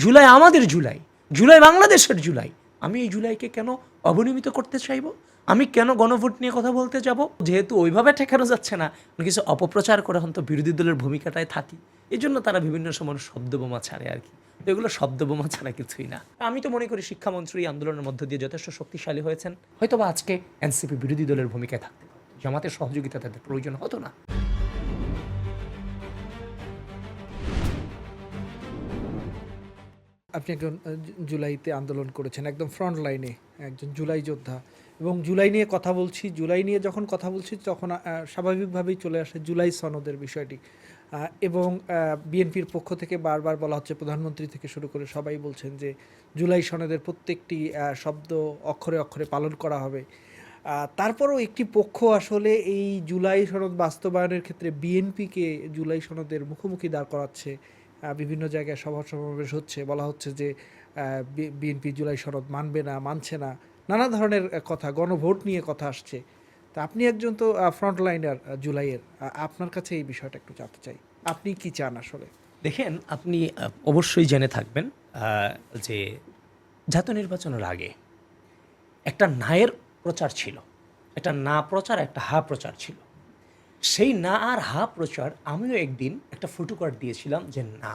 জুলাই আমাদের জুলাই, জুলাই বাংলাদেশের জুলাই। আমি এই জুলাইকে কেন অবনমিত করতে চাইব? আমি কেন গণভোট নিয়ে কথা বলতে যাব? যেহেতু ওইভাবে ঠেকানো যাচ্ছে না, কিছু অপপ্রচার করে হয়তো বিরোধী দলের ভূমিকাটায় থাকি, এই জন্য তারা বিভিন্ন সময় শব্দবোমা ছাড়ে আর কি। তো এগুলো শব্দবোমা ছাড়া কিছুই না। আমি তো মনে করি শিক্ষামন্ত্রী আন্দোলনের মধ্য দিয়ে যথেষ্ট শক্তিশালী হয়েছেন। হয়তো বা আজকে এনসিপি বিরোধী দলের ভূমিকায় থাকতে পারত, জামাতের সহযোগিতা তাদের প্রয়োজন হতো না। আপনি একজন জুলাইতে আন্দোলন করেছেন, একদম ফ্রন্ট লাইনে একজন জুলাই যোদ্ধা, এবং জুলাই নিয়ে কথা বলছি, জুলাই নিয়ে যখন কথা বলছি তখন স্বাভাবিকভাবেই চলে আসে জুলাই সনদের বিষয়টি। এবং বিএনপির পক্ষ থেকে বারবার বলা হচ্ছে, প্রধানমন্ত্রী থেকে শুরু করে সবাই বলছেন যে জুলাই সনদের প্রত্যেকটি শব্দ অক্ষরে অক্ষরে পালন করা হবে। তারপরও একটি পক্ষ আসলে এই জুলাই সনদ বাস্তবায়নের ক্ষেত্রে বিএনপিকে জুলাই সনদের মুখোমুখি দাঁড় করাচ্ছে। বিভিন্ন জায়গায় সভা সমাবেশ হচ্ছে, বলা হচ্ছে যে বিএনপি জুলাই সনদ মানবে না, মানছে না, নানা ধরনের কথা, গণভোট নিয়ে কথা আসছে। তা আপনি একজন তো ফ্রন্ট লাইনার জুলাইয়ের, আপনার কাছে এই বিষয়টা একটু জানতে চাই, আপনি কি চান আসলে? দেখেন, আপনি অবশ্যই জেনে থাকবেন যে জাতীয় নির্বাচনের আগে একটা নায়ের প্রচার ছিল, একটা না প্রচার, একটা হা প্রচার ছিল। সেই না আর হা প্রচার আমিও একদিন একটা ফটোকার্ড দিয়েছিলাম যে না,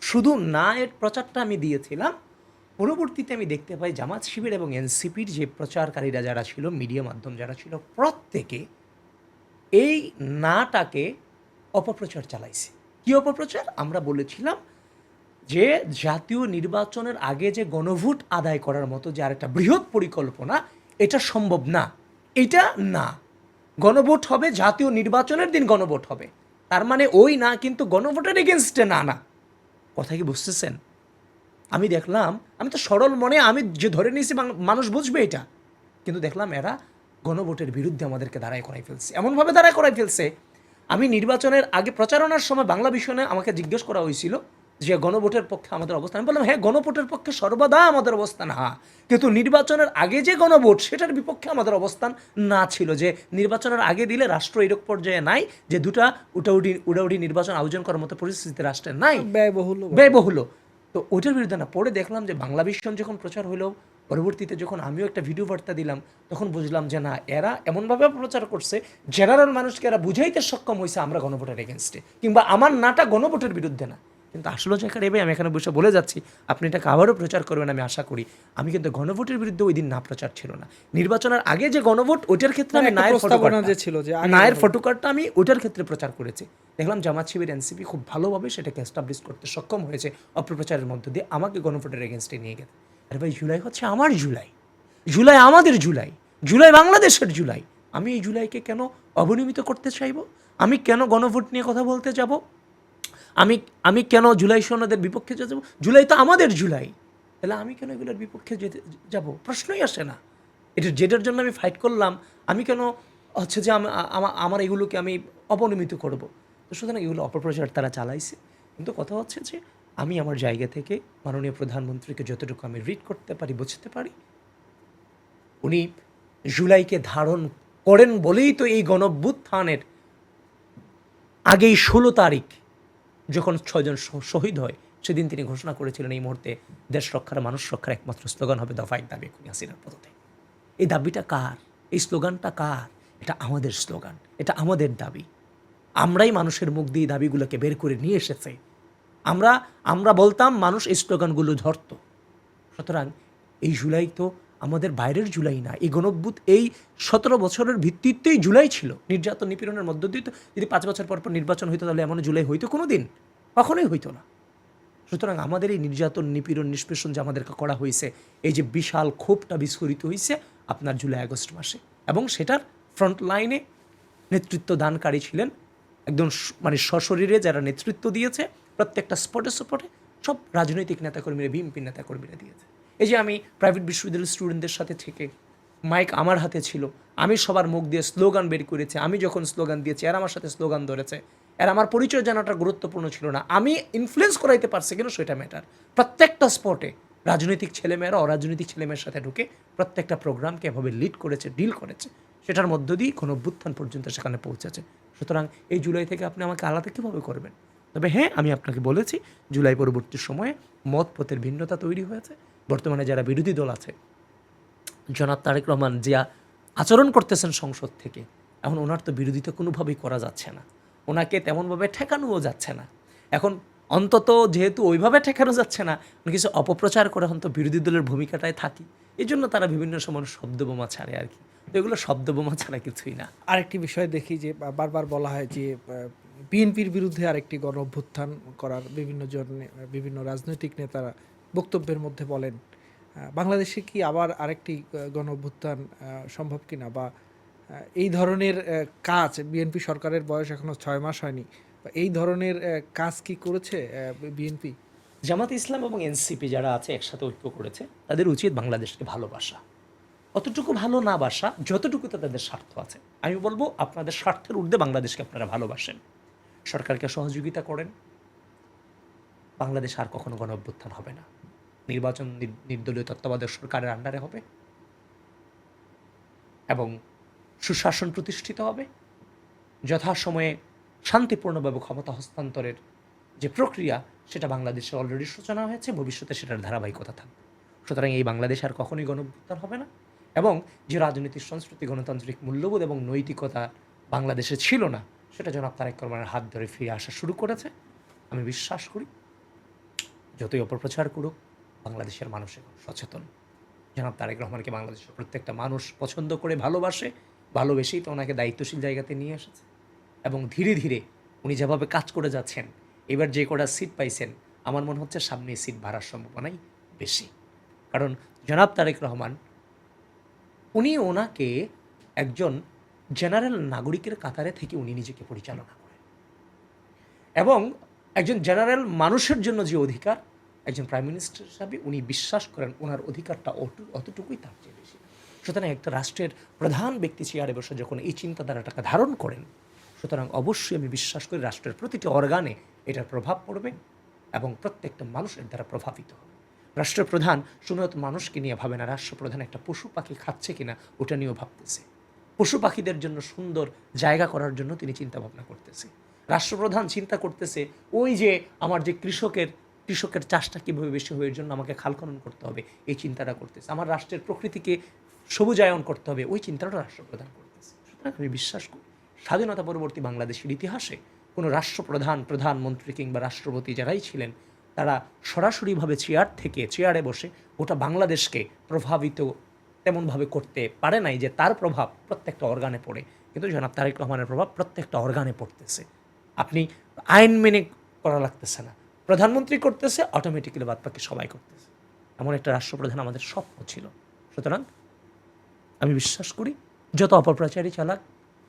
শুধু না এর প্রচারটা আমি দিয়েছিলাম। পরবর্তীতে আমি দেখতে পাই জামাত শিবির এবং এনসিপির যে প্রচারকারীরা যারা ছিল, মিডিয়া মাধ্যম যারা ছিল, প্রত্যেকে এই নাটাকে অপপ্রচার চালাইছে। কি অপপ্রচার? আমরা বলেছিলাম যে জাতীয় নির্বাচনের আগে যে গণভোট আদায় করার মতো যে আরেকটা বৃহৎ পরিকল্পনা, এটা সম্ভব না, এটা না। গণভোট হবে, জাতীয় নির্বাচনের দিন গণভোট হবে। তার মানে ওই না কিন্তু গণভোটের এগেনস্টে না। না, কথা কি বুঝতেছেন? আমি দেখলাম, আমি তো সরল মনে আমি যে ধরে নিয়েছি মানুষ বুঝবে এটা, কিন্তু দেখলাম এরা গণভোটের বিরুদ্ধে আমাদেরকে দাঁড়ায় করাই ফেলছে, এমনভাবে দাঁড়ায় করাই ফেলছে। আমি নির্বাচনের আগে প্রচারণার সময় বাংলা বিষয়ে আমাকে জিজ্ঞেস করা হয়েছিল যে গণভোটের পক্ষে আমাদের অবস্থান। আমি বললাম হ্যাঁ, গণভোটের পক্ষে সর্বদা আমাদের অবস্থান, হ্যাঁ, কিন্তু নির্বাচনের আগে যে গণভোট সেটার বিপক্ষে আমাদের অবস্থান না ছিল। যে নির্বাচনের আগে দিলে রাষ্ট্র এরকম পর্যায়ে নাই যে দুটা উড়াউড়ি নির্বাচন আয়োজন করার মতো পরিস্থিতি রাষ্ট্রের নাই, ব্যয়বহুল। তো ওইটার বিরুদ্ধে না। পরে দেখলাম যে বাংলা ভীষণ যখন প্রচার হলো, পরবর্তীতে যখন আমিও একটা ভিডিও বার্তা দিলাম, তখন বুঝলাম যে না, এরা এমনভাবে প্রচার করছে জেনারেল মানুষকে এরা বুঝাইতে সক্ষম হয়েছে আমরা গণভোটের এগেনস্টে, কিংবা আমার নাটা গণভোটের বিরুদ্ধে না। কিন্তু আসলে যেখানে আমি এখানে বসে বলে যাচ্ছি, আপনি এটাকে আবারও প্রচার করবেন আমি আশা করি। আমি কিন্তু গণভোটের বিরুদ্ধে ওই দিন না প্রচার ছিল না। নির্বাচনের আগে যে গণভোট, ওইটার ক্ষেত্রে আমি নায়ের ফটোকার্ডটা আমি ওইটার ক্ষেত্রে প্রচার করেছি। দেখলাম জামাত শিবির এনসিপি খুব ভালোভাবে সেটাকে এস্টাবলিশ করতে সক্ষম হয়েছে অপপ্রচারের মধ্য দিয়ে, আমাকে গণভোটের এগেনস্টে নিয়ে গেছে। আরে ভাই, জুলাই হচ্ছে আমার জুলাই, জুলাই আমাদের জুলাই, জুলাই বাংলাদেশের জুলাই। আমি এই জুলাইকে কেন অবনমিত করতে চাইব? আমি কেন গণভোট নিয়ে কথা বলতে যাব? আমি কেন জুলাই সনদের বিপক্ষে যাব? জুলাই তো আমাদের জুলাই, তাহলে আমি কেন এগুলোর বিপক্ষে যেতে যাব? প্রশ্নই আসে না। এটা যেটার জন্য আমি ফাইট করলাম, আমি কেন হচ্ছে যে আমার এগুলোকে আমি অপনমিত করব? তো সুতরাং এগুলো অপপ্রচার তারা চালাইছে। কিন্তু কথা হচ্ছে যে আমি আমার জায়গা থেকে মাননীয় প্রধানমন্ত্রীকে যতটুকু আমি রিড করতে পারি, বুঝতে পারি, উনি জুলাইকে ধারণ করেন বলেই তো এই গণঅভ্যুত্থানের আগেই 16 তারিখ যখন 6 জন শহীদ হয়, সেদিন তিনি ঘোষণা করেছিলেন এই মুহূর্তে দেশ রক্ষার, মানুষ রক্ষার একমাত্র স্লোগান হবে দফা এক দাবি খুনি হাসিনার পদত্যাগ। এই দাবিটা কার? এই স্লোগানটা কার? এটা আমাদের স্লোগান, এটা আমাদের দাবি। আমরাই মানুষের মুখ দিয়ে দাবিগুলোকে বের করে নিয়ে এসেছে। আমরা বলতাম, মানুষ এই স্লোগানগুলো ধরত। সুতরাং এই জুলাই তো আমাদের বাইরের জুলাই না। এই গণঅভ্যুত্থান এই 17 বছরের ভিত্তিতেই জুলাই ছিল। নির্যাতন নিপীড়নের মধ্য দিয়ে তো যদি 5 বছর পর নির্বাচন হইতো, তাহলে এমন জুলাই হইতো কোনো দিন? কখনোই হইতো না। সুতরাং আমাদের এই নির্যাতন নিপীড়ন নিষ্পেষণ যে আমাদেরকে করা হয়েছে, এই যে বিশাল ক্ষোভটা বিস্ফোরিত হয়েছে আপনার জুলাই আগস্ট মাসে, এবং সেটার ফ্রন্ট লাইনে নেতৃত্ব দানকারী ছিলেন একদম মানে সশরীরে যারা নেতৃত্ব দিয়েছে, প্রত্যেকটা স্পটে সব রাজনৈতিক নেতাকর্মীরা, বিএনপি নেতাকর্মীরা দিয়েছে। এই যে আমি প্রাইভেট বিশ্ববিদ্যালয়ের স্টুডেন্টদের সাথে থেকে মাইক আমার হাতে ছিল, আমি সবার মুখ দিয়ে স্লোগান বের করেছি। আমি যখন স্লোগান দিয়েছি, এরা আমার সাথে স্লোগান ধরেছে। এর আমার পরিচয় জানাটা গুরুত্বপূর্ণ ছিল না, আমি ইনফ্লুয়েন্স করাইতে পারছি কিনা সেটা ম্যাটার। প্রত্যেকটা স্পটে রাজনৈতিক ছেলেমেয়েরা অরাজনৈতিক ছেলেমেয়ের সাথে ঢুকে প্রত্যেকটা প্রোগ্রামকে এভাবে লিড করেছে, ডিল করেছে। সেটার মধ্য দিয়ে কোনো অভ্যুত্থান পর্যন্ত সেখানে পৌঁছেছে। সুতরাং এই জুলাই থেকে আপনি আমাকে আলাদা কীভাবে করবেন? তবে হ্যাঁ, আমি আপনাকে বলেছি জুলাই পরবর্তী সময়ে মত পথের ভিন্নতা তৈরি হয়েছে। বর্তমানে যারা বিরোধী দল আছে, জনাব তারেক রহমান যা আচরণ করতেছেন সংসদ থেকে, এখন ওনার তো বিরোধিতা কোনোভাবেই করা যাচ্ছে না, ওনাকে তেমনভাবে ঠেকানোও যাচ্ছে না। এখন অন্তত যেহেতু ওইভাবে ঠেকানো যাচ্ছে না, উনি কিছু অপপ্রচার করে এখন তো বিরোধী দলের ভূমিকাটায় থাকি, এই জন্য তারা বিভিন্ন সময় শব্দবোমা ছাড়ে আর কি। তো এগুলো শব্দবোমা ছাড়া কিছুই না। আরেকটি বিষয় দেখি যে বারবার বলা হয় যে বিএনপির বিরুদ্ধে আরেকটি গণ অভ্যুত্থান করার বিভিন্ন রাজনৈতিক নেতারা বক্তব্যের মধ্যে বলেন। বাংলাদেশে কি আবার আরেকটি গণ অভ্যুত্থান সম্ভব কিনা, বা এই ধরনের কাজ, বিএনপি সরকারের বয়স এখনো 6 মাস হয়নি, বা এই ধরনের কাজ কি করেছে বিএনপি? জামাত ইসলাম এবং এনসিপি যারা আছে একসাথে ঐক্য করেছে, তাদের উচিত বাংলাদেশকে ভালোবাসা, অতটুকু ভালো না বাসা যতটুকুতে তাদের স্বার্থ আছে। আমি বলবো আপনাদের স্বার্থের ঊর্ধ্বে বাংলাদেশকে আপনারা ভালোবাসেন, সরকারকে সহযোগিতা করেন, বাংলাদেশ আর কখনো গণ অভ্যুত্থান হবে না। নির্বাচন নির্দলীয় তত্ত্বাবধায়ক সরকারের আন্ডারে হবে এবং সুশাসন প্রতিষ্ঠিত হবে। যথাসময়ে শান্তিপূর্ণভাবে ক্ষমতা হস্তান্তরের যে প্রক্রিয়া, সেটা বাংলাদেশে অলরেডি সূচনা হয়েছে, ভবিষ্যতে সেটার ধারাবাহিকতা থাকবে। সুতরাং এই বাংলাদেশ আর কখনোই গণ অভ্যুত্থান হবে না। এবং যে রাজনৈতিক সংস্কৃতি, গণতান্ত্রিক মূল্যবোধ এবং নৈতিকতা বাংলাদেশে ছিল না, সেটা জনাব তারেক রহমানের হাত ধরে ফিরে আসা শুরু করেছে। আমি বিশ্বাস করি যতই অপপ্রচার করুক, বাংলাদেশের মানুষ এখন সচেতন। জনাব তারেক রহমানকে বাংলাদেশের প্রত্যেকটা মানুষ পছন্দ করে ভালোবাসে, ভালোবেসেই তো ওনাকে দায়িত্বশীল জায়গাতে নিয়ে এসেছে। এবং ধীরে ধীরে উনি যেভাবে কাজ করে যাচ্ছেন, এবার যে কটা সিট পাইছেন, আমার মনে হচ্ছে সামনে সিট বাড়ার সম্ভাবনাই বেশি। কারণ জনাব তারেক রহমান, উনি ওনাকে একজন জেনারেল নাগরিকের কাতারে থেকে উনি নিজেকে পরিচালনা করেন, এবং একজন জেনারেল মানুষের জন্য যে অধিকার, একজন প্রাইম মিনিস্টার হিসাবে উনি বিশ্বাস করেন ওনার অধিকারটা অতটুকুই, তার চেয়ে বেশি। সুতরাং একটা রাষ্ট্রের প্রধান ব্যক্তি চেয়ারে বসে যখন এই চিন্তাধারাটাকে ধারণ করেন, সুতরাং অবশ্যই আমি বিশ্বাস করি রাষ্ট্রের প্রতিটি অর্গানে এটার প্রভাব পড়বে এবং প্রত্যেকটা মানুষের দ্বারা প্রভাবিত হবে। রাষ্ট্রপ্রধান শুধুমাত্র মানুষকে নিয়ে ভাবে না, রাষ্ট্রপ্রধান একটা পশু পাখি খাচ্ছে কিনা ওটা নিয়েও ভাবতেছে, পশু পাখিদের জন্য সুন্দর জায়গা করার জন্য তিনি চিন্তা ভাবনা করতেছে। রাষ্ট্রপ্রধান চিন্তা করতেছে ওই যে আমার যে কৃষকের চাষটা কীভাবে বেশি হওয়ার জন্য আমাকে খাল খনন করতে হবে, এই চিন্তাটা করতেছে। আমার রাষ্ট্রের প্রকৃতিকে সবুজায়ন করতে হবে, ওই চিন্তাটা রাষ্ট্রপ্রধান করতেছে। সুতরাং আমি বিশ্বাস করি স্বাধীনতা পরবর্তী বাংলাদেশের ইতিহাসে কোনো রাষ্ট্রপ্রধান, প্রধানমন্ত্রী কিংবা রাষ্ট্রপতি যারাই ছিলেন, তারা সরাসরিভাবে চেয়ারে বসে গোটা বাংলাদেশকে প্রভাবিত তেমনভাবে করতে পারে নাই যে তার প্রভাব প্রত্যেকটা অর্গানে পড়ে। কিন্তু জনাব তারেক রহমানের প্রভাব প্রত্যেকটা অর্গানে পড়তেছে। আপনি আইন মেনে করা লাগতেছে না, প্রধানমন্ত্রী করতেছে, অটোমেটিক্যালি বাদবাকি সবাই করতেছে। এমন একটা রাষ্ট্রপ্রধান আমাদের স্বপ্ন ছিল। সুতরাং আমি বিশ্বাস করি যত অপপ্রচারই চালাক,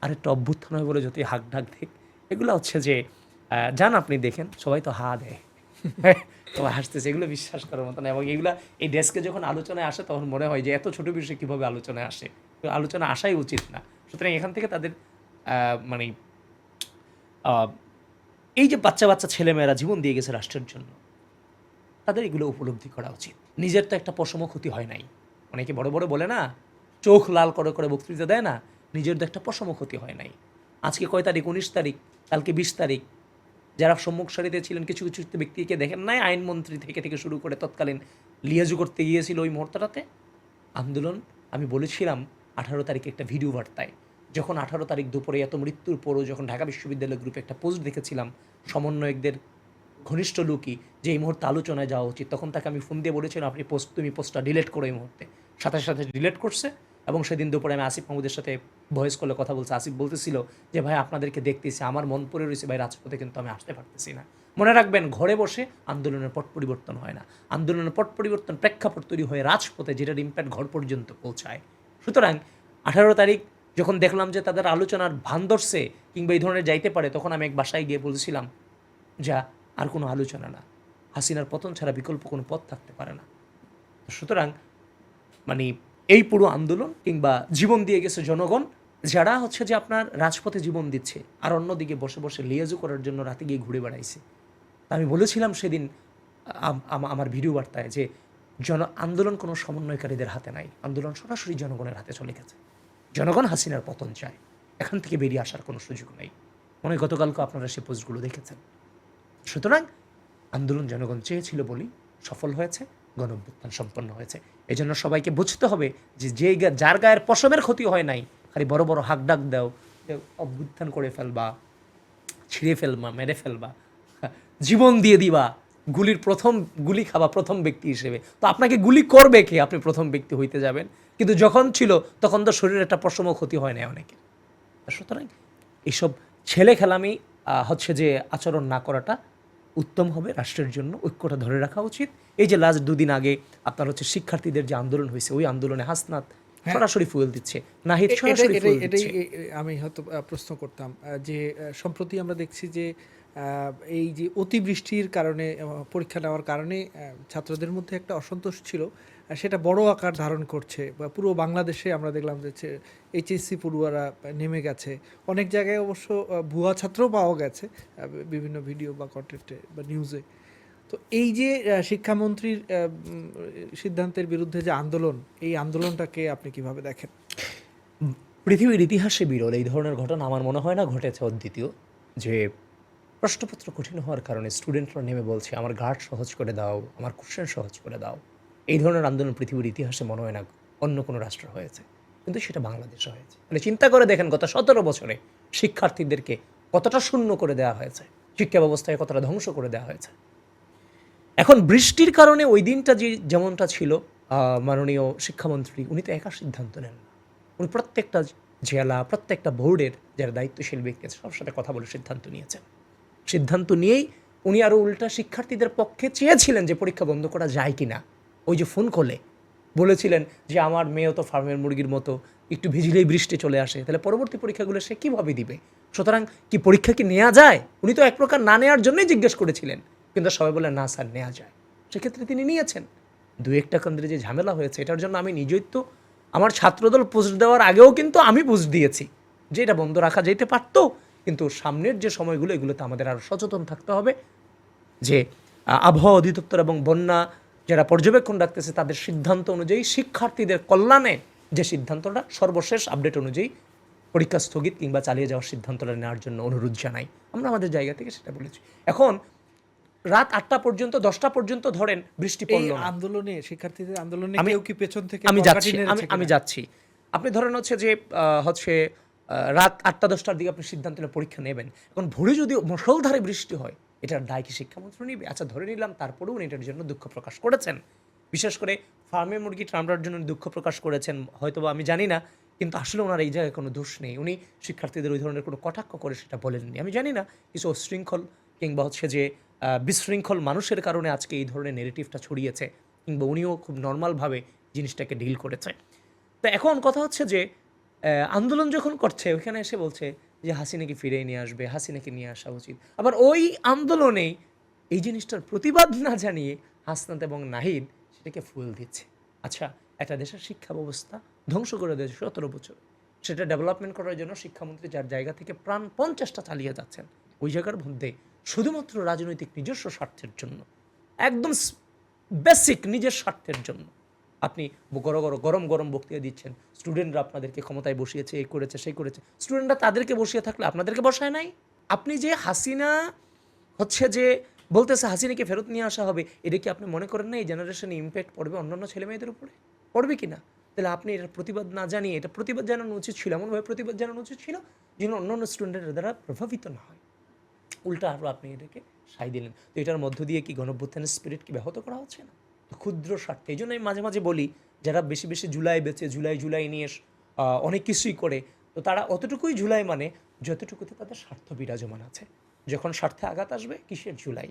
আরেকটা অভ্যুত্থান হয় বলে যতই হাক ঢাক দেখ, এগুলো হচ্ছে যে যান আপনি দেখেন সবাই তো হা দেয়, তো হাসতেছে, এগুলো বিশ্বাস করার মতো না। এবং এগুলো এই ডেস্কে যখন আলোচনায় আসে তখন মনে হয় যে এত ছোট বিষয় কীভাবে আলোচনায় আসে, তো আলোচনা আসাই উচিত না। সুতরাং এখান থেকে তাদের মানে এই যে বাচ্চা বাচ্চা ছেলেমেয়েরা জীবন দিয়ে গেছে রাষ্ট্রের জন্য, তাদের এগুলো উপলব্ধি করা উচিত। নিজের তো একটা পশম ক্ষতি হয় নাই। অনেকে বড় বড় বলে না, চোখ লাল করে করে বক্তৃতা দেয় না, নিজের তো একটা পশম ক্ষতি হয় নাই। আজকে কয় তারিখ? 19 তারিখ, কালকে 20 তারিখ। যারা সম্মুখ সারিতে ছিলেন কিছু কিছু ব্যক্তিকে দেখেন নাই, আইনমন্ত্রী থেকে শুরু করে তৎকালীন লিয়াজু করতে গিয়েছিল ওই মুহূর্তটাতে আন্দোলন। আমি বলেছিলাম 18 তারিখে একটা ভিডিও বার্তায়, যখন 18 তারিখ দুপুরে এত মৃত্যুর পরও যখন ঢাকা বিশ্ববিদ্যালয় গ্রুপে একটা পোস্ট দেখেছিলাম সমন্বয়কদের ঘনিষ্ঠ লোকই যে এই মুহূর্তে আলোচনায় যাওয়া উচিত, তখন তাকে আমি ফোন দিয়ে বলেছিলাম তুমি পোস্টটা ডিলিট করো এই মুহূর্তে। সাথে সাথে ডিলিট করছে। এবং সেদিন দুপুরে আমি আসিফ মাহমুদের সাথে ভয়েস কলে কথা বলছি। আসিফ বলতেছিল যে ভাই আপনাদেরকে দেখতেছি, আমার মন পড়ে রয়েছে ভাই রাজপথে, কিন্তু আমি আসতে পারতেছি না। মনে রাখবেন, ঘরে বসে আন্দোলনের পট পরিবর্তন হয় না, আন্দোলনের পট পরিবর্তন প্রেক্ষাপট তৈরি হয়ে রাজপথে, যেটার ইম্প্যাক্ট ঘর পর্যন্ত পৌঁছায়। সুতরাং 18 তারিখ যখন দেখলাম যে তাদের আলোচনার ভান ধরছে কিংবা এই ধরনের যাইতে পারে, তখন আমি এক বাসায় গিয়ে বলছিলাম যা আর কোনো আলোচনা না, হাসিনার পতন ছাড়া বিকল্প কোনো পথ থাকতে পারে না। সুতরাং মানে এই পুরো আন্দোলন কিংবা জীবন দিয়ে গেছে জনগণ, যারা হচ্ছে যে আপনার রাজপথে জীবন দিচ্ছে আর অন্যদিকে বসে বসে লিয়াজু করার জন্য রাতে গিয়ে ঘুরে বেড়াইছে। আমি বলেছিলাম সেদিন আমার ভিডিও বার্তায় যে আন্দোলন কোনো সমন্বয়কারীদের হাতে নাই, আন্দোলন সরাসরি জনগণের হাতে চলে গেছে। জনগণ হাসিনার পতন চায়, এখান থেকে বেরিয়ে আসার কোনো সুযোগ নেই। মনে হয় গতকালকে আপনারা সে পোস্টগুলো দেখেছেন। সুতরাং আন্দোলন জনগণ চেয়েছিল বলেই সফল হয়েছে, গণঅভ্যুত্থান সম্পন্ন হয়েছে। এই জন্য সবাইকে বুঝতে হবে যে যার গায়ের পশমের ক্ষতি হয় নাই, খালি বড় বড় হাক ডাক দাও যে অভ্যুত্থান করে ফেলবা, ছিঁড়ে ফেলবা, মেরে ফেলবা, জীবন দিয়ে দিবা, গুলি খাবা প্রথম ব্যক্তি হিসেবে। তো আপনাকে গুলি করবে কে? আপনি প্রথম ব্যক্তি হইতে যাবেন। কিন্তু যখন ছিল তখন তো শরীরের একটা পশমও ক্ষতি হয় না অনেকে। সুতরাং এইসব ছেলে খেলামি হচ্ছে যে আচরণ না করাটা উত্তম হবে রাষ্ট্রের জন্য। ঐক্যটা ধরে রাখা উচিত। এই যে লাস্ট দুদিন আগে আপনার হচ্ছে শিক্ষার্থীদের যে আন্দোলন হয়েছে, ওই আন্দোলনে হাসনাত সরাসরি ফুয়েল দিচ্ছে, নাহিদ সরাসরি ফুয়েল এটাই দিচ্ছে। আমি হয়তো প্রশ্ন করতাম যে সম্প্রতি আমরা দেখছি যে এই যে অতিবৃষ্টির কারণে পরীক্ষা নেওয়ার কারণে ছাত্রদের মধ্যে একটা অসন্তোষ ছিল, সেটা বড় আকার ধারণ করছে। বা পুরো বাংলাদেশে আমরা দেখলাম যে এইচএসসি পড়ুয়ারা নেমে গেছে। অনেক জায়গায় অবশ্য ভুয়া ছাত্রও পাওয়া গেছে বিভিন্ন ভিডিও বা কন্টেন্টে বা নিউজে। তো এই যে শিক্ষামন্ত্রীর সিদ্ধান্তের বিরুদ্ধে যে আন্দোলন, এই আন্দোলনটাকে আপনি কিভাবে দেখেন? পৃথিবীর ইতিহাসে বিরল এই ধরনের ঘটনা আমার মনে হয় না ঘটেছে অদ্বিতীয়, যে প্রশ্নপত্র কঠিন হওয়ার কারণে স্টুডেন্টরা নেমে বলছে আমার গার্ড সহজ করে দাও, আমার কোশ্চেন সহজ করে দাও। এই ধরনের আন্দোলন পৃথিবীর ইতিহাসে মনে হয় না অন্য কোনো রাষ্ট্র হয়েছে, কিন্তু সেটা বাংলাদেশে হয়েছে। মানে চিন্তা করে দেখেন গত 17 বছরে শিক্ষার্থীদেরকে কতটা শূন্য করে দেওয়া হয়েছে, শিক্ষা ব্যবস্থায় কতটা ধ্বংস করে দেওয়া হয়েছে। এখন বৃষ্টির কারণে ওই দিনটা যেমনটা ছিল, মাননীয় শিক্ষামন্ত্রী উনি তো একা সিদ্ধান্ত নেন না, উনি প্রত্যেকটা জেলা, প্রত্যেকটা বোর্ডের যারা দায়িত্বশীল ব্যক্তি আছে সবার সাথে কথা বলে সিদ্ধান্ত নিয়েছেন। সিদ্ধান্ত নিয়েই উনি আরও উল্টা শিক্ষার্থীদের পক্ষে চেয়েছিলেন যে পরীক্ষা বন্ধ করা যায় কি না। ওই যে ফোন কলে বলেছিলেন যে আমার মেয়েও তো ফার্মের মুরগির মতো, একটু ভিজিলেই বৃষ্টি চলে আসে, তাহলে পরবর্তী পরীক্ষাগুলো সে কীভাবে দিবে? সুতরাং কি পরীক্ষা কি নেওয়া যায়? উনি তো এক প্রকার না নেওয়ার জন্যই জিজ্ঞেস করেছিলেন, কিন্তু সবাই বলে না স্যার নেওয়া যায়। সেক্ষেত্রে তিনি নিয়েছেন। দু একটা কেন্দ্রে যে ঝামেলা হয়েছে এটার জন্য আমি নিজেই তো আমার ছাত্রদল পোস্ট দেওয়ার আগেও কিন্তু আমি পোস্ট দিয়েছি যে এটা বন্ধ রাখা যেতে পারতো, কিন্তু সামনের যে সময়গুলো এগুলোতে আমাদের আরও সচেতন থাকতে হবে যে আবহাওয়া অধিদপ্তর এবং বন্যা যারা পর্যবেক্ষণ রাখতেছে তাদের সিদ্ধান্ত অনুযায়ী শিক্ষার্থীদের কল্যাণে যে সিদ্ধান্তটা সর্বশেষ আপডেট অনুযায়ী পরীক্ষা স্থগিত কিংবা চালিয়ে যাওয়ার সিদ্ধান্তটা নেওয়ার জন্য অনুরোধ জানাই। আমরা আমাদের জায়গা থেকে সেটা বলেছি। এখন রাত 8টা পর্যন্ত 10টা পর্যন্ত ধরেন বৃষ্টি পড়ল না। আন্দোলনে, শিক্ষার্থীদের আন্দোলনে আমি কেউ কি পেছন থেকে আমি যাচ্ছি আমি নেড়েছে আমি কিনা? যাচ্ছি আপনি ধরেন হচ্ছে যে হচ্ছে রাত 8টা-10টার দিকে আপনি সিদ্ধান্ত নিয়ে পরীক্ষা নেবেন। এখন ভোরে যদি মুষলধারে বৃষ্টি হয়, এটার দায় কি শিক্ষামন্ত্রী নিবে? আচ্ছা ধরে নিলাম তারপরেও উনি এটার জন্য দুঃখ প্রকাশ করেছেন। বিশেষ করে ফার্মে মুরগি ট্রামরার জন্য দুঃখ প্রকাশ করেছেন হয়তোবা, আমি জানি না। কিন্তু আসলে ওনার এই জায়গায় কোনো দোষ নেই। উনি শিক্ষার্থীদের ওই ধরনের কোনো কটাক্ষ করে সেটা বলেননি। আমি জানি না কিছু অশৃঙ্খল কিংবা হচ্ছে যে বিশৃঙ্খল মানুষের কারণে আজকে এই ধরনের নেগেটিভটা ছড়িয়েছে, কিংবা উনিও খুব নর্মালভাবে জিনিসটাকে ডিল করেছে। তো এখন কথা হচ্ছে যে আন্দোলন যখন করছে ওইখানে এসে বলছে যে হাসিনাকে ফিরিয়ে নিয়ে আসবে, হাসিনাকে নিয়ে আসা উচিত। আবার ওই আন্দোলনেই এই জিনিসটার প্রতিবাদ না জানিয়ে হাসনাত এবং নাহিদ সেটাকে ফুয়েল দিচ্ছে। আচ্ছা, একটা দেশের শিক্ষা ব্যবস্থা ধ্বংস করে দিয়েছে 17 বছর, সেটা ডেভেলপমেন্ট করার জন্য শিক্ষামন্ত্রী যার জায়গা থেকে প্রাণপণ চেষ্টা চালিয়ে যাচ্ছেন, ওই জায়গার মধ্যে শুধুমাত্র রাজনৈতিক নিজস্ব স্বার্থের জন্য, একদম বেসিক নিজের স্বার্থের জন্য আপনি গরম গরম বক্তৃতা দিচ্ছেন। স্টুডেন্টরা আপনাদেরকে ক্ষমতায় বসিয়েছে, এই করেছে সেই করেছে। স্টুডেন্টরা তাদেরকে বসিয়ে থাকলে আপনাদেরকে বসায় নাই। আপনি যে হাসিনা হচ্ছে যে বলতেছে হাসিনাকে ফেরত নিয়ে আসা হবে, এটা কি আপনি মনে করেন না এই জেনারেশনে ইম্প্যাক্ট পড়বে অন্যান্য ছেলে মেয়েদের উপরে? পড়বে কি না? তাহলে আপনি এটার প্রতিবাদ না জানিয়ে, এটা প্রতিবাদ জানানো উচিত ছিল, এমনভাবে প্রতিবাদ জানানো উচিত ছিল যেন অন্যান্য স্টুডেন্টের দ্বারা প্রভাবিত না হয়। উল্টা আরও আপনি এটাকে সাই দিলেন। তো এটার মধ্য দিয়ে কি গণঅভ্যুত্থানের স্পিরিট কি ব্যাহত করা হচ্ছে না? তো ক্ষুদ্র স্বার্থে এই জন্য আমি মাঝে মাঝে বলি যারা বেশি বেশি জুলাই বেচে, জুলাই নিয়ে অনেক কিছুই করে, তো তারা অতটুকুই জুলাই মানে যতটুকুতে তাদের স্বার্থ বিরাজমান আছে। যখন স্বার্থে আঘাত আসবে, কিসের জুলাই?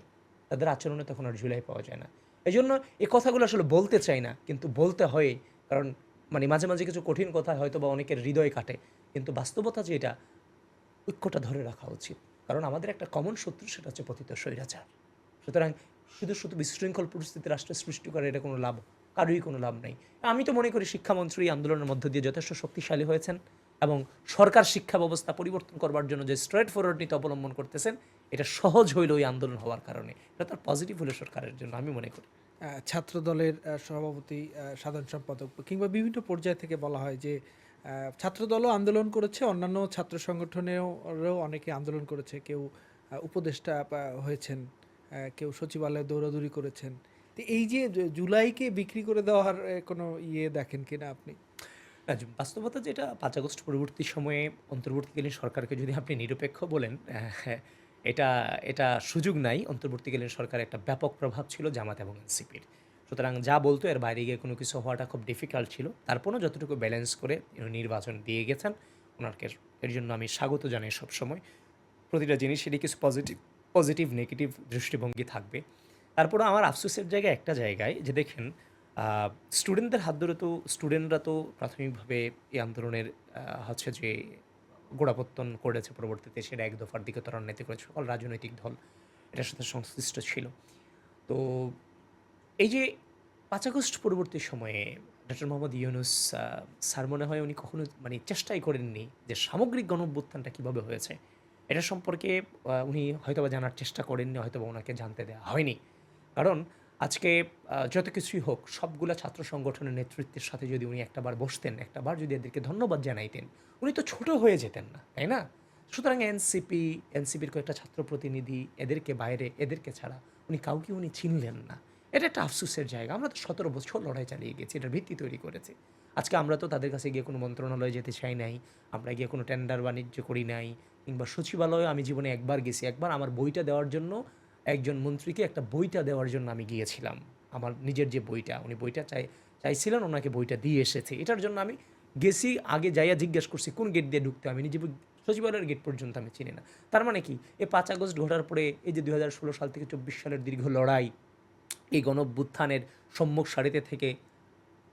তাদের আচরণে তখন আর জুলাই পাওয়া যায় না। এই জন্য এই কথাগুলো আসলে বলতে চাই না, কিন্তু বলতে হয়। কারণ মানে মাঝে মাঝে কিছু কঠিন কথা হয়তো বা অনেকের হৃদয় কাটে, কিন্তু বাস্তবতা যে এটা, ঐক্যটা ধরে রাখা উচিত। কারণ আমাদের একটা কমন শত্রু, সেটা হচ্ছে পতিত স্বৈরাচার। সুতরাং শুধু বিশৃঙ্খল পরিস্থিতি রাষ্ট্রে সৃষ্টি করে এটা কোনো লাভ, কারোই কোনো লাভ নেই। আমি তো মনে করি শিক্ষামন্ত্রী আন্দোলনের মধ্য দিয়ে যথেষ্ট শক্তিশালী হয়েছেন, এবং সরকার শিক্ষা ব্যবস্থা পরিবর্তন করবার জন্য যে স্ট্রেট ফরওয়ার্ড নীতি অবলম্বন করতেছেন, এটা সহজ হইল ওই আন্দোলন হওয়ার কারণে। এটা তার পজিটিভ হলো সরকারের জন্য, আমি মনে করি। ছাত্র দলের সভাপতি, সাধারণ সম্পাদক কিংবা বিভিন্ন পর্যায় থেকে বলা হয় যে ছাত্রদলও আন্দোলন করেছে, অন্যান্য ছাত্র সংগঠনেরও অনেকে আন্দোলন করেছে, কেউ উপদেষ্টা হয়েছেন। কেউ সচিবালয়ে দৌড়াদৌড়ি করেছেন। তো এই যে জুলাইকে বিক্রি করে দেওয়ার কোনো দেখেন কিনা আপনি? না, বাস্তবতা যেটা ৫ আগস্ট পরবর্তী সময়ে অন্তর্বর্তীকালীন সরকারকে যদি আপনি নিরপেক্ষ বলেন, হ্যাঁ, এটা এটা সুযোগ নাই। অন্তর্বর্তীকালীন সরকারের একটা ব্যাপক প্রভাব ছিল জামাত এবং এনসিপির। সুতরাং যা বলতো এর বাইরে গিয়ে কোনো কিছু হওয়াটা খুব ডিফিকাল্ট ছিল। তারপরও যতটুকু ব্যালেন্স করে উনি নির্বাচন দিয়ে গেছেন, ওনাকে এর জন্য আমি স্বাগত জানাই সবসময়। প্রতিটা জিনিসেরই কিছু পজিটিভ নেগেটিভ দৃষ্টিভঙ্গি থাকবে। তারপরেও আমার আফসোসের জায়গা একটা জায়গায় যে দেখেন, স্টুডেন্টদের হাত ধরে তো স্টুডেন্টরা তো প্রাথমিকভাবে এই আন্দোলনের হচ্ছে যে গোড়াপত্তন করেছে, পরবর্তীতে সেটা এক দফার দিকে ত্বরান্বিত করেছে সকল রাজনৈতিক দল এটার সাথে সংশ্লিষ্ট ছিল। তো এই যে ৫ আগস্ট পরবর্তী সময়ে ডক্টর মোহাম্মদ ইউনূস স্যার মনে হয় উনি কখনো মানে চেষ্টাই করেননি যে সামগ্রিক গণঅভ্যুত্থানটা কীভাবে হয়েছে এটা সম্পর্কে উনি হয়তোবা জানার চেষ্টা করেননি, হয়তোবা ওনাকে জানতে দেওয়া হয়নি। কারণ আজকে যত কিছুই হোক সবগুলা ছাত্র সংগঠনের নেতৃত্বের সাথে যদি উনি একটাবার বসতেন, একটাবার যদি এদেরকে ধন্যবাদ জানাইতেন, উনি তো ছোট হয়ে যেতেন না, তাই না? সুতরাং এনসিপির কয়েকটা ছাত্র প্রতিনিধি এদেরকে বাইরে, এদেরকে ছাড়া উনি কাউকে উনি চিনলেন না। এটা একটা আফসোসের জায়গা। আমরা তো ১৭ বছর লড়াই চালিয়ে গেছি, এটার ভিত্তি তৈরি করেছি। আজকে আমরা তো তাদের কাছে গিয়ে কোনো মন্ত্রণালয়ে যেতে চাই নাই, আমরা গিয়ে কোনো টেন্ডার বাণিজ্য করি নাই, কিংবা সচিবালয়ে আমি জীবনে একবার গেছি। একবার আমার বইটা দেওয়ার জন্য একজন মন্ত্রীকে একটা বইটা দেওয়ার জন্য আমি গিয়েছিলাম। আমার নিজের যে বইটা, উনি বইটা চাইছিলেন, ওনাকে বইটা দিয়ে এসেছি। এটার জন্য আমি গেছি, আগে যাইয়া জিজ্ঞেস করছি কোন গেট দিয়ে ঢুকতে, আমি নিজে সচিবালয়ের গেট পর্যন্ত আমি চিনি না। তার মানে কি, এই ৫ আগস্ট ঘটার পরে এই যে ২০১৬ সাল থেকে ২৪ সালের দীর্ঘ লড়াই, এই গণঅভ্যুত্থানের সম্মুখ সারিতে থেকে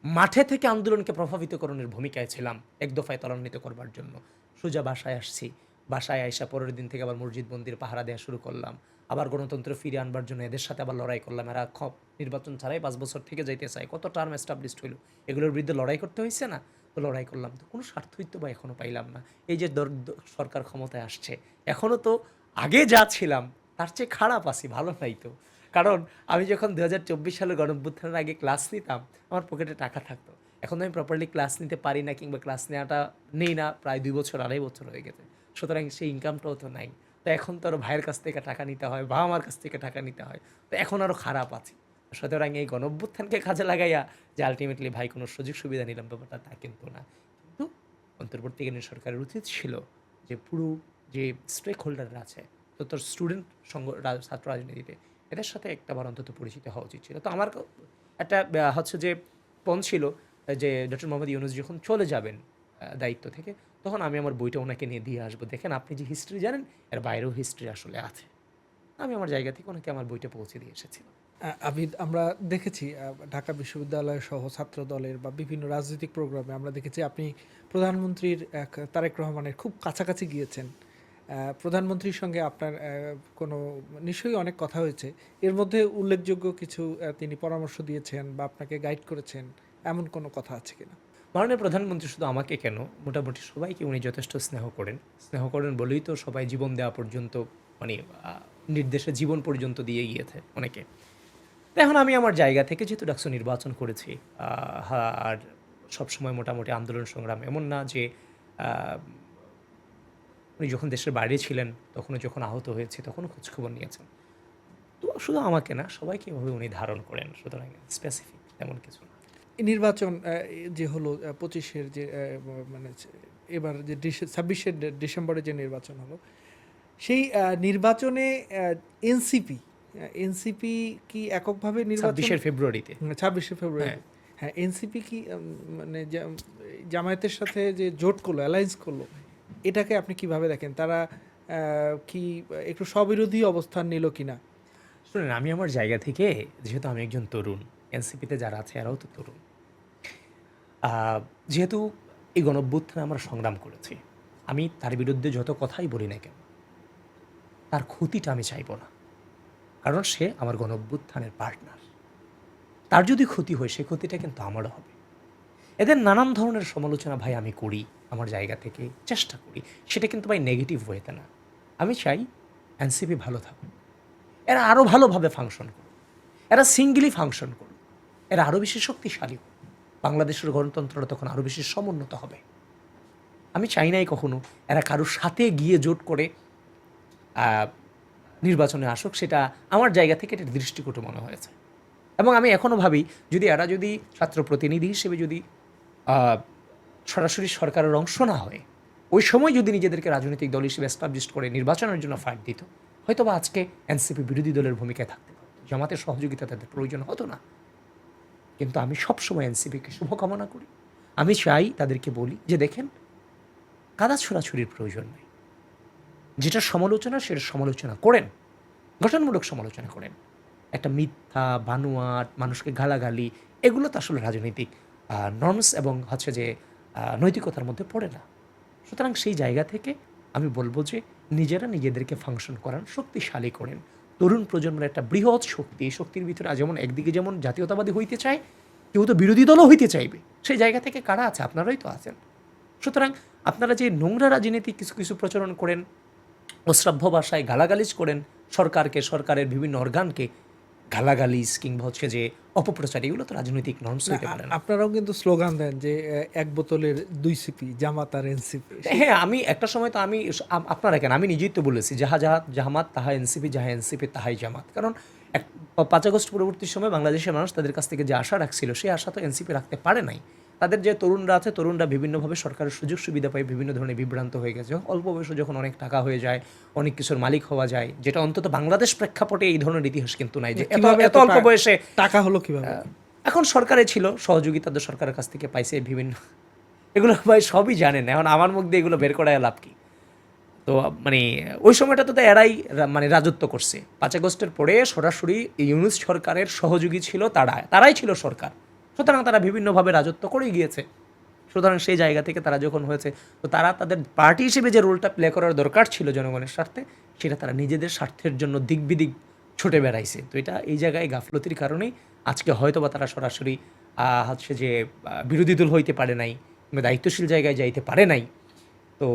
মাঠে থেকে আন্দোলনকে প্রভাবিতকরণের ভূমিকায় ছিলাম, এক দফায় ত্বরান্বিত করবার জন্য। সোজা বাসায় আসছি, বাসায় আইসা পরের দিন থেকে আবার মসজিদ মন্দির পাহারা দেওয়া শুরু করলাম, আবার গণতন্ত্র ফিরে আনবার জন্য এদের সাথে আবার লড়াই করলাম। এরা নির্বাচন ছাড়াই 5 বছর থেকে যাইতে চায়, কত টার্ম এস্টাবলিশড হইল, এগুলোর বিরুদ্ধে লড়াই করতে হয়েছে না? তো লড়াই করলাম, তো কোনো স্বার্থই তো বা এখনও পাইলাম না। এই যে সরকার ক্ষমতায় আসছে, এখনও তো আগে যা ছিলাম তার চেয়ে খারাপ আছি, ভালো নাই তো। কারণ আমি যখন ২০২৪ সালের গণঅভ্যুত্থানের আগে ক্লাস নিতাম, আমার পকেটে টাকা থাকতো। এখন আমি প্রপারলি ক্লাস নিতে পারি না, কিংবা ক্লাস নেওয়াটা নেই না প্রায় 2 বছর 2.5 বছর হয়ে গেছে। সুতরাং সেই ইনকামটাও তো নাই। তো এখন তো আরও ভাইয়ের কাছ থেকে টাকা নিতে হয়, বাবা মার কাছ থেকে টাকা নিতে হয়। তো এখন আরও খারাপ আছি। সুতরাং এই গণঅভ্যুত্থানকে কাজে লাগাইয়া যে আলটিমেটলি ভাই কোনো সুযোগ সুবিধা নিলাম, ব্যাপারটা তা কিন্তু না। কিন্তু অন্তর্বর্তীকালীন সরকারের উচিত ছিল যে পুরো যে স্টেক হোল্ডাররা আছে, তো তোর স্টুডেন্ট ছাত্র রাজনীতিতে এদের সাথে একটাবার অন্তত পরিচিত হওয়া উচিত ছিল। তো আমার একটা হচ্ছে যে পণ ছিল যে ডক্টর মোহাম্মদ ইউনূস যখন চলে যাবেন দায়িত্ব থেকে, তখন আমি আমার বইটা ওনাকে নিয়ে দিয়ে আসবো। দেখেন, আপনি যে হিস্ট্রি জানেন এর বাইরেও হিস্ট্রি আসলে আছে। আমি আমার জায়গা থেকে ওনাকে আমার বইটা পৌঁছে দিয়ে এসেছিলাম। আমরা দেখেছি ঢাকা বিশ্ববিদ্যালয় সহ ছাত্র দলের বা বিভিন্ন রাজনৈতিক প্রোগ্রামে আমরা দেখেছি আপনি প্রধানমন্ত্রীর তারেক রহমানের খুব কাছাকাছি গিয়েছেন। প্রধানমন্ত্রীর সঙ্গে আপনার কোনো নিশ্চয়ই অনেক কথা হয়েছে। এর মধ্যে উল্লেখযোগ্য কিছু তিনি পরামর্শ দিয়েছেন বা আপনাকে গাইড করেছেন, এমন কোনো কথা আছে কিনা? মাননীয় প্রধানমন্ত্রী শুধু আমাকে কেন, মোটামুটি সবাইকে উনি যথেষ্ট স্নেহ করেন বলেই তো সবাই জীবন দেওয়া পর্যন্ত, মানে নির্দেশে জীবন পর্যন্ত দিয়ে গিয়েছে অনেকে। তো এখন আমি আমার জায়গা থেকে যেহেতু ডাকসু নির্বাচন করেছি, আর সবসময় মোটামুটি আন্দোলন সংগ্রাম, এমন না যে উনি যখন দেশের বাইরে ছিলেন তখনও, যখন আহত হয়েছে তখনও খোঁজখবর নিয়েছেন। তো শুধু আমাকে না, সবাইকে এভাবে উনি ধারণ করেন। সুতরাং স্পেসিফিক তেমন কিছু না। এই নির্বাচন যে হলো 25-এর যে মানে এবার যে 26-এর ডিসেম্বরে যে নির্বাচন হলো, সেই নির্বাচনে এনসিপি কি এককভাবে নির্বাচন? 26 ফেব্রুয়ারিতে। 26 ফেব্রুয়ারি। হ্যাঁ। হ্যাঁ, এনসিপি কি মানে জামায়াতের সাথে যে জোট করলো, অ্যালায়েন্স করলো, এটাকে আপনি কিভাবে দেখেন? তারা কি একটু স্ববিরোধী অবস্থান নিল কিনা? শুনেন, আমি আমার জায়গা থেকে, যেহেতু আমি একজন তরুণ, এনসিপিতে যারা আছে এরাও তো তরুণ, যেহেতু এই গণঅভ্যুত্থানে আমরা সংগ্রাম করেছি, আমি তার বিরুদ্ধে যত কথাই বলি না কেন, তার ক্ষতিটা আমি চাইব না। কারণ সে আমার গণঅভ্যুত্থানের পার্টনার। তার যদি ক্ষতি হয়, সেই ক্ষতিটা কিন্তু আমারও হবে। এদের নানান ধরনের সমালোচনা ভাই আমি করি, আমার জায়গা থেকে চেষ্টা করি, সেটা কিন্তু ভাই নেগেটিভ ওয়েতে না। আমি চাই এনসিপি ভালো থাকুক, এরা আরও ভালোভাবে ফাংশন করুক, এরা সিঙ্গলি ফাংশন করুক, এরা আরও বেশি শক্তিশালী হোক, বাংলাদেশের গণতন্ত্রটা তখন আরও বেশি সমুন্নত হবে। আমি চাই নাই কখনো এরা কারোর সাথে গিয়ে জোট করে নির্বাচনে আসুক, সেটা আমার জায়গা থেকে এটা দৃষ্টিকটু মনে হয়েছে। এবং আমি এখনও ভাবি, যদি এরা যদি ছাত্র প্রতিনিধি হিসেবে যদি আহ, সরাসরি সরকারের অংশ না হয়, ওই সময় যদি নিজেদেরকে রাজনৈতিক দল হিসেবে এস্টাবলিশ করে নির্বাচনের জন্য ফাইট দিত, হয়তো বা আজকে এনসিপি বিরোধী দলের ভূমিকায় থাকতে পারত, জামাতের সহযোগিতা তাদের প্রয়োজন হতো না। কিন্তু আমি সবসময় এনসিপিকে শুভকামনা করি। আমি চাই, তাদেরকে বলি যে দেখেন, কাদা ছোড়াছুরির প্রয়োজন নেই। যেটা সমালোচনা সেটা সমালোচনা করেন, গঠনমূলক সমালোচনা করেন। একটা মিথ্যা, বানোয়াট, মানুষকে গালাগালি, এগুলো তো আসলে রাজনৈতিক নর্মস এবং হচ্ছে যে নৈতিকতার মধ্যে পড়ে না। সুতরাং সেই জায়গা থেকে আমি বলবো যে নিজেরা নিজেদেরকে ফাংশন করান, শক্তিশালী করেন। তরুণ প্রজন্মের একটা বৃহৎ শক্তি, এই শক্তির ভিতরে যেমন একদিকে যেমন জাতীয়তাবাদী হইতে চায়, কেউ তো বিরোধী দলও হইতে চাইবে। সেই জায়গা থেকে কারা আছে? আপনারাই তো আছেন। সুতরাং আপনারা যে নোংরা রাজনীতি কিছু কিছু প্রচলন করেন, অশ্রাব্য ভাষায় গালাগালিজ করেন সরকারকে, সরকারের বিভিন্ন অর্গানকে গালাগালিজ কিংবা হচ্ছে যে অপপ্রচার, এগুলো তো রাজনৈতিক নর্মস হইতে পারে না। আপনারাও কিন্তু স্লোগান দেন যে এক বোতলের দুই সিপি, জামাত আর এনসিপি। হ্যাঁ, আমি একটা সময় তো আমি আপনারা কেন, আমি নিজেই তো বলেছি, যাহা যাহা জামাত তাহা এনসিপি, যাহা এনসিপি তাহাই জামাত। কারণ 5 আগস্ট পরবর্তী সময় বাংলাদেশের মানুষ তাদের কাছ থেকে যে আশা রাখছিল, সেই আশা তো এনসিপি রাখতে পারে নাই। তাদের যে তরুণরা আছে, তরুণরা বিভিন্নভাবে সরকারের সুযোগ সুবিধা পায়, বিভিন্ন ধরনের বিভ্রান্ত হয়ে গেছে। অল্প বয়সে যখন অনেক টাকা হয়ে যায়, অনেক কিছুর মালিক হওয়া যায়, যেটা অন্তত বাংলাদেশ প্রেক্ষাপটে এই ধরনের ইতিহাস কিন্তু নাই যে এত অল্প বয়সে টাকা হলো কিভাবে। এখন সরকারে ছিল, সহযোগিতা তো সরকারের কাছ থেকে পাইছে বিভিন্ন, এগুলো ভাই সবই জানেন। এখন আমার মুখ দিয়ে এগুলো বের করায় লাভ কি? তো মানে ওই সময়টা তো এরাই মানে রাজত্ব করছে। 5 আগস্টের পরে সরাসরি ইউনূস সরকারের সহযোগী ছিল তারাই ছিল সরকার। সুতরাং তারা বিভিন্নভাবে রাজত্ব করে গিয়েছে। সুতরাং সেই জায়গা থেকে তারা যখন হয়েছে, তো তারা তাদের পার্টি হিসেবে যে রোলটা প্লে করার দরকার ছিল জনগণের স্বার্থে, সেটা তারা নিজেদের স্বার্থের জন্য দিক বিদিক ছুটে বেড়াইছে। তো এটা এই জায়গায় গাফলতির কারণেই আজকে হয়তো বা তারা সরাসরি হচ্ছে যে বিরোধী দল হইতে পারে নাই, কিংবা দায়িত্বশীল জায়গায় যাইতে পারে নাই। তো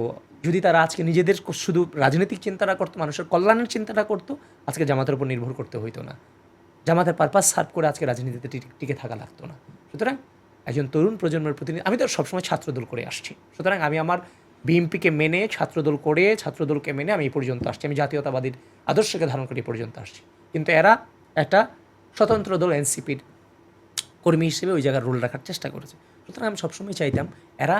যদি তারা আজকে নিজেদের শুধু রাজনৈতিক চিন্তাটা করতো, মানুষের কল্যাণের চিন্তাটা করতো, আজকে জামাতের উপর নির্ভর করতে হইতো না। জামাতের পারপাস সার্ভ করে আজকে রাজনীতিতে টিকে থাকা লাগতো না। সুতরাং একজন তরুণ প্রজন্মের প্রতিনিধি, আমি তো সবসময় ছাত্রদল করে আসছি। সুতরাং আমি আমার বিএনপিকে মেনে, ছাত্রদল করে, ছাত্রদলকে মেনে আমি এই পর্যন্ত আসছি। আমি জাতীয়তাবাদীর আদর্শকে ধারণ করে এই পর্যন্ত আসছি। কিন্তু এরা একটা স্বতন্ত্র দল এনসিপির কর্মী হিসেবে ওই জায়গার রোল রাখার চেষ্টা করেছে। সুতরাং আমি সবসময় চাইতাম এরা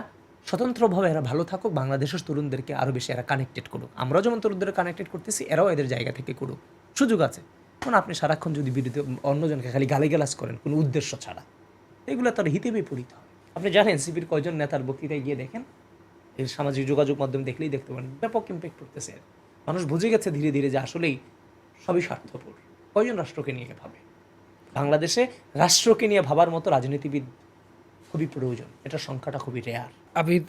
স্বতন্ত্রভাবে এরা ভালো থাকুক, বাংলাদেশের তরুণদেরকে আরও বেশি এরা কানেক্টেড করুক। আমরাও যেমন তরুণদের কানেক্টেড করতেছি, এরাও এদের জায়গা থেকে করুক, সুযোগ আছে। কারণ আপনি সারাক্ষণ যদি বিরুদ্ধে অন্যজনকে খালি গালিগালাজ করেন কোনো উদ্দেশ্য ছাড়া, এগুলো তার হিতে বিপরীত হয়। আপনি জানেন এনসিপির কয়জন নেতার বক্তৃতায় গিয়ে দেখেন, এই সামাজিক যোগাযোগ মাধ্যমে দেখলেই দেখতে পারেন, ব্যাপক ইম্প্যাক্ট করতেছে। মানুষ বুঝে গেছে ধীরে ধীরে যে আসলেই সবই স্বার্থপর। কয়জন রাষ্ট্রকে নিয়ে ভাবে? বাংলাদেশে রাষ্ট্রকে নিয়ে ভাবার মতো রাজনীতিবিদ খুবই প্রয়োজন, এটার সংখ্যাটা খুবই রেয়ার। আবিদ,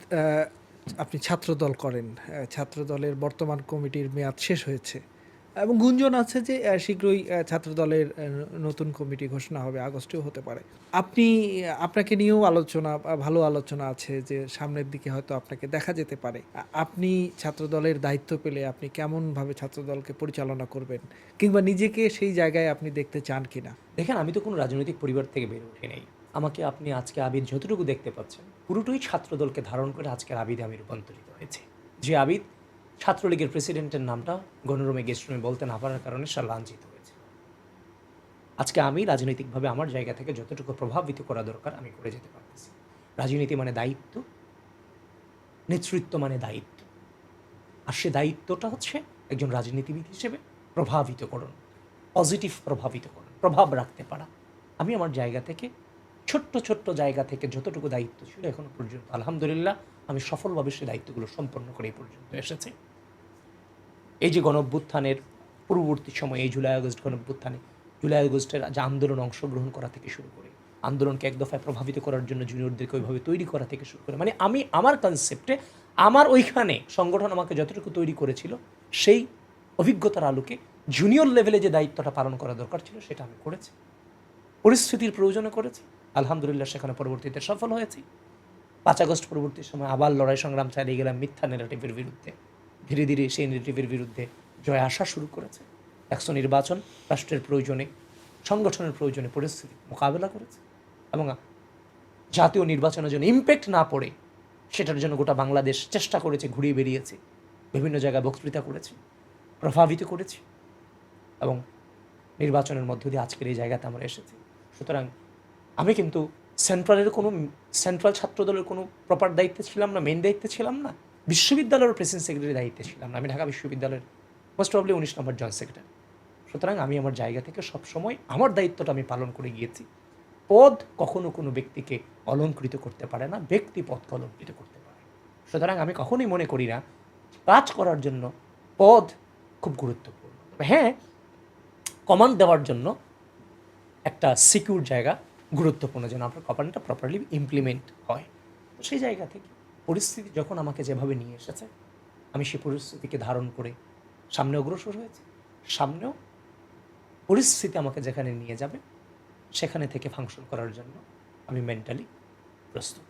আপনি ছাত্রদল করেন, ছাত্রদলের বর্তমান কমিটির মেয়াদ শেষ হয়েছে এবং গুঞ্জন আছে যে শীঘ্রই ছাত্রদলের নতুন কমিটি ঘোষণা হবে, আগস্টেও হতে পারে। আপনাকে নিয়েও আলোচনা, ভালো আলোচনা আছে যে সামনের দিকে হয়তো আপনাকে দেখা যেতে পারে। আপনি ছাত্রদলের দায়িত্ব পেলে আপনি কেমনভাবে ছাত্রদলকে পরিচালনা করবেন, কিংবা নিজেকে সেই জায়গায় আপনি দেখতে চান কিনা? দেখেন, আমি তো কোনো রাজনৈতিক পরিবার থেকে বের উঠে নেই। আমাকে আপনি আজকে আবিদ যতটুকু দেখতে পাচ্ছেন, পুরোটাই ছাত্রদলকে ধারণ করে আজকের আবিদে আমি রূপান্তরিত হয়েছে। যে আবিদ ছাত্রলীগের প্রেসিডেন্টের নামটা গণরুমে গেস্ট রুমে বলতে না পারার কারণে সে লাঞ্ছিত হয়েছে। আজকে আমি রাজনৈতিকভাবে আমার জায়গা থেকে যতটুকু প্রভাবিত করা দরকার আমি করে যেতে পারতেছি। রাজনীতি মানে দায়িত্ব, নেতৃত্ব মানে দায়িত্ব। আর সে দায়িত্বটা হচ্ছে একজন রাজনীতিবিদ হিসেবে প্রভাবিতকরণ, পজিটিভ প্রভাবিতকরণ, প্রভাব রাখতে পারা। আমি আমার জায়গা থেকে ছোট্ট ছোট্ট জায়গা থেকে যতটুকু দায়িত্ব ছিল এখনো পর্যন্ত আলহামদুলিল্লাহ আমি সফলভাবে সেই দায়িত্বগুলো সম্পন্ন করে এই পর্যন্ত এসেছে। এই যে গণঅভ্যুত্থানের পূর্ববর্তী সময়, এই জুলাই আগস্ট গণঅভ্যুত্থানে, জুলাই আগস্টের যে আন্দোলন অংশগ্রহণ করা থেকে শুরু করে, আন্দোলনকে এক দফায় প্রভাবিত করার জন্য জুনিয়রদেরকে ওইভাবে তৈরি করা থেকে শুরু করে, মানে আমি আমার কনসেপ্টে, আমার ওইখানে সংগঠন আমাকে যতটুকু তৈরি করেছিল, সেই অভিজ্ঞতার আলোকে জুনিয়র লেভেলে যে দায়িত্বটা পালন করা দরকার ছিল সেটা আমি করেছি, পরিস্থিতির প্রয়োজনে করেছি। আলহামদুলিল্লাহ সেখানে পরবর্তীতে সফল হয়েছি। 5 আগস্ট পরবর্তী সময় আবার লড়াই সংগ্রাম চালিয়ে গেলাম মিথ্যা নেগেটিভের বিরুদ্ধে। ধীরে ধীরে সেই নেগেটিভের বিরুদ্ধে জয় আসা শুরু করেছে। 100 নির্বাচন রাষ্ট্রের প্রয়োজনে, সংগঠনের প্রয়োজনে পরিস্থিতি মোকাবেলা করেছে এবং জাতীয় নির্বাচনের জন্য ইম্প্যাক্ট না পড়ে সেটার জন্য গোটা বাংলাদেশ চেষ্টা করেছে, ঘুরিয়ে বেরিয়েছে, বিভিন্ন জায়গায় বক্তৃতা করেছি, প্রভাবিত করেছি। এবং নির্বাচনের মধ্য দিয়ে আজকের এই জায়গাতে আমরা এসেছি। সুতরাং আমি কিন্তু সেন্ট্রাল ছাত্রদলের কোনো প্রপার দায়িত্বে ছিলাম না, মেইন দায়িত্বে ছিলাম না, বিশ্ববিদ্যালয়ের প্রেসিডেন্ট সেক্রেটারি দায়িত্বে ছিলাম না। আমি ঢাকা বিশ্ববিদ্যালয়ের মোস্ট প্রবলি 19 নম্বর জয়েন্ট সেক্রেটারি। সুতরাং আমি আমার জায়গা থেকে সবসময় আমার দায়িত্বটা আমি পালন করে গিয়েছি। পদ কখনো কোনো ব্যক্তিকে অলংকৃত করতে পারে না, ব্যক্তি পদকে অলংকৃত করতে পারে। সুতরাং আমি কখনোই মনে করি না কাজ করার জন্য পদ খুব গুরুত্বপূর্ণ। হ্যাঁ, কমান্ড দেওয়ার জন্য একটা সিকিউর জায়গা গুরুত্বপূর্ণ, যেন আপনার কমান্ডটা প্রপারলি ইমপ্লিমেন্ট হয়। তো সেই জায়গা থেকে পরিস্থিতি যখন আমাকে যেভাবে নিয়ে এসেছে, আমি সেই পরিস্থিতিকে ধারণ করে সামনে অগ্রসর হয়েছি। সামনেও পরিস্থিতি আমাকে যেখানে নিয়ে যাবে সেখানে থেকে ফাংশন করার জন্য আমি মেন্টালি প্রস্তুত।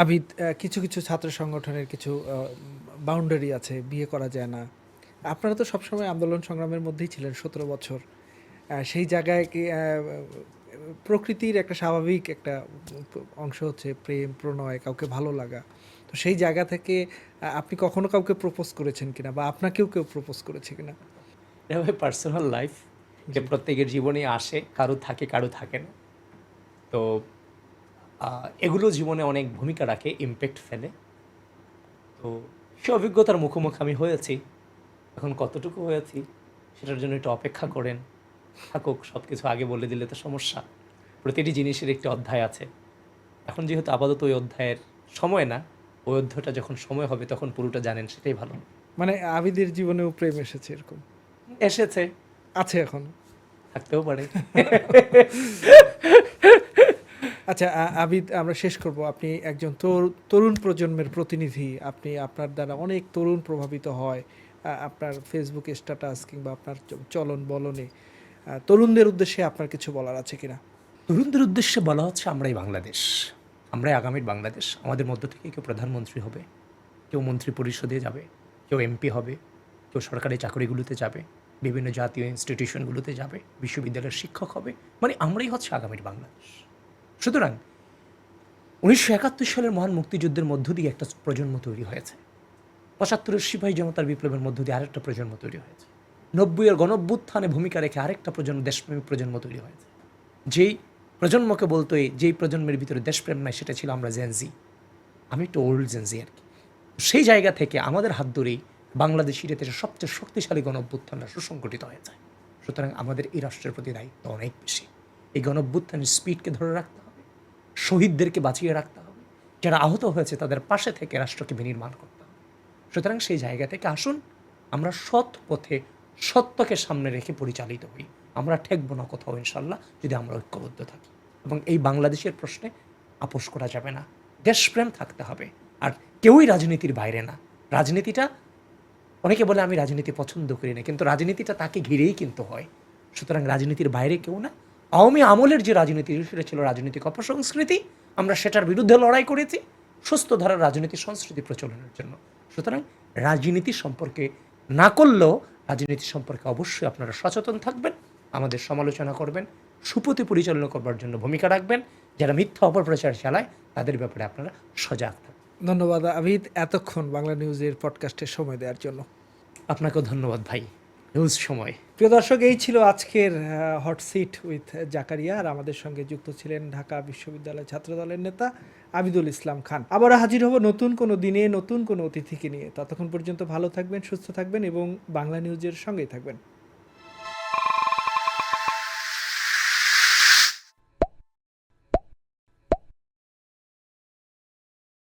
আবিদ, কিছু কিছু ছাত্র সংগঠনের কিছু বাউন্ডারি আছে, বিয়ে করা যায় না। আপনারা তো সবসময় আন্দোলন সংগ্রামের মধ্যেই ছিলেন 17 বছর। সেই জায়গায় কি প্রকৃতির একটা স্বাভাবিক একটা অংশ হচ্ছে প্রেম, প্রণয়, কাউকে ভালো লাগা। তো সেই জায়গা থেকে আপনি কখনো কাউকে প্রপোজ করেছেন কিনা, বা আপনাকেও কেউ প্রপোজ করেছে কিনা? এটা ভাই পার্সোনাল লাইফ, যে প্রত্যেকের জীবনে আসে, কারো থাকে কারো থাকে না। তো এগুলো জীবনে অনেক ভূমিকা রাখে, ইমপ্যাক্ট ফেলে। তো সে অভিজ্ঞতার মুখোমুখি আমি হয়েছি। এখন কতটুকু হয়েছি সেটার জন্য একটু অপেক্ষা করেন, থাকুক। সব কিছু আগে বলে দিলে তো সমস্যা। প্রতিটি জিনিসের একটি অধ্যায় আছে। এখন যেহেতু আপাতত ওই অধ্যায়ের সময় না, ওই অধ্যায়টা যখন সময় হবে তখন পুরোটা জানেন, সেটাই ভালো। মানে আবিদের জীবনেও প্রেম এসেছে এরকম? এসেছে, আছে, এখন থাকতেও পারে। আচ্ছা আবিদ, আমরা শেষ করব। আপনি একজন তরুণ প্রজন্মের প্রতিনিধি। আপনি আপনার দ্বারা অনেক তরুণ প্রভাবিত হয়। আপনার ফেসবুক স্ট্যাটাস কিংবা আপনার চলন বলনে তরুণদের উদ্দেশ্যে আপনার কিছু বলার আছে কিনা? তরুণদের উদ্দেশ্যে বলা হচ্ছে, আমরাই বাংলাদেশ, আমরাই আগামীর বাংলাদেশ। আমাদের মধ্য থেকে কেউ প্রধানমন্ত্রী হবে, কেউ মন্ত্রী পরিষদে যাবে, কেউ এমপি হবে, কেউ সরকারি চাকরিগুলোতে যাবে, বিভিন্ন জাতীয় ইনস্টিটিউশনগুলোতে যাবে, বিশ্ববিদ্যালয়ের শিক্ষক হবে। মানে আমরাই হচ্ছে আগামীর বাংলাদেশ। সুতরাং 1971 সালের মহান মুক্তিযুদ্ধের মধ্য দিয়ে একটা প্রজন্ম তৈরি হয়েছে। 75-এর সিপাহী জনতার বিপ্লবের মধ্য দিয়ে আরেকটা প্রজন্ম তৈরি হয়েছে। 90-এর গণঅভ্যুত্থানে ভূমিকা রেখে আরেকটা প্রজন্ম, দেশপ্রেমিক প্রজন্ম তৈরি হয়েছে। যেই প্রজন্মকে বলতো যেই প্রজন্মের ভিতরে দেশপ্রেম নাই, সেটা ছিল আমরা জেনজি। আমি একটু ওল্ড জেনজি আর কি। সেই জায়গা থেকে আমাদের হাত ধরেই বাংলাদেশ ইতিহাসের সবচেয়ে শক্তিশালী গণঅভ্যুত্থানটা সুসংগঠিত হয়ে যায়। সুতরাং আমাদের এই রাষ্ট্রের প্রতি দায়িত্ব অনেক বেশি। এই গণঅভ্যুত্থানের স্পিডকে ধরে রাখতে হবে, শহীদদেরকে বাঁচিয়ে রাখতে হবে, যারা আহত হয়েছে তাদের পাশে থেকে রাষ্ট্রকে বিনির্মাণ করতে হবে। সুতরাং সেই জায়গা থেকে আসুন, আমরা সৎ পথে সত্যকে সামনে রেখে পরিচালিত হই। আমরা ঠেকবো না কোথাও ইনশাল্লাহ, যদি আমরা ঐক্যবদ্ধ থাকি। এবং এই বাংলাদেশের প্রশ্নে আপোষ করা যাবে না, দেশপ্রেম থাকতে হবে। আর কেউই রাজনীতির বাইরে না। রাজনীতিটা, অনেকে বলে আমি রাজনীতি পছন্দ করি না, কিন্তু রাজনীতিটা তাকে ঘিরেই কিন্তু হয়। সুতরাং রাজনীতির বাইরে কেউ না। আওয়ামী আমলের যে রাজনীতি, সেটা ছিল রাজনৈতিক অপসংস্কৃতি। আমরা সেটার বিরুদ্ধে লড়াই করেছি সুস্থ ধারার রাজনীতি সংস্কৃতি প্রচলনের জন্য। সুতরাং রাজনীতি সম্পর্কে না করলেও রাজনীতি সম্পর্কে অবশ্যই আপনারা সচেতন থাকবেন, আমাদের সমালোচনা করবেন, সুপথে পরিচালনা করবার জন্য ভূমিকা রাখবেন। যারা মিথ্যা অপপ্রচার চালায় তাদের ব্যাপারে আপনারা সজাগ থাকবেন। ধন্যবাদ আবিদ, এতক্ষণ বাংলা নিউজের পডকাস্টের সময় দেওয়ার জন্য। আপনাকেও ধন্যবাদ ভাই, নিউজ সময়। প্রিয় দর্শক, এই ছিল আজকের হট সিট উইথ জাকারিয়া। আর আমাদের সঙ্গে যুক্ত ছিলেন ঢাকা বিশ্ববিদ্যালয় ছাত্রদলের নেতা আবিদুল ইসলাম খান। আবার হাজির হব নতুন কোনো দিনে, নতুন কোনো অতিথিকে নিয়ে। ততক্ষণ পর্যন্ত ভালো থাকবেন, সুস্থ থাকবেন এবং বাংলা নিউজের সঙ্গেই থাকবেন।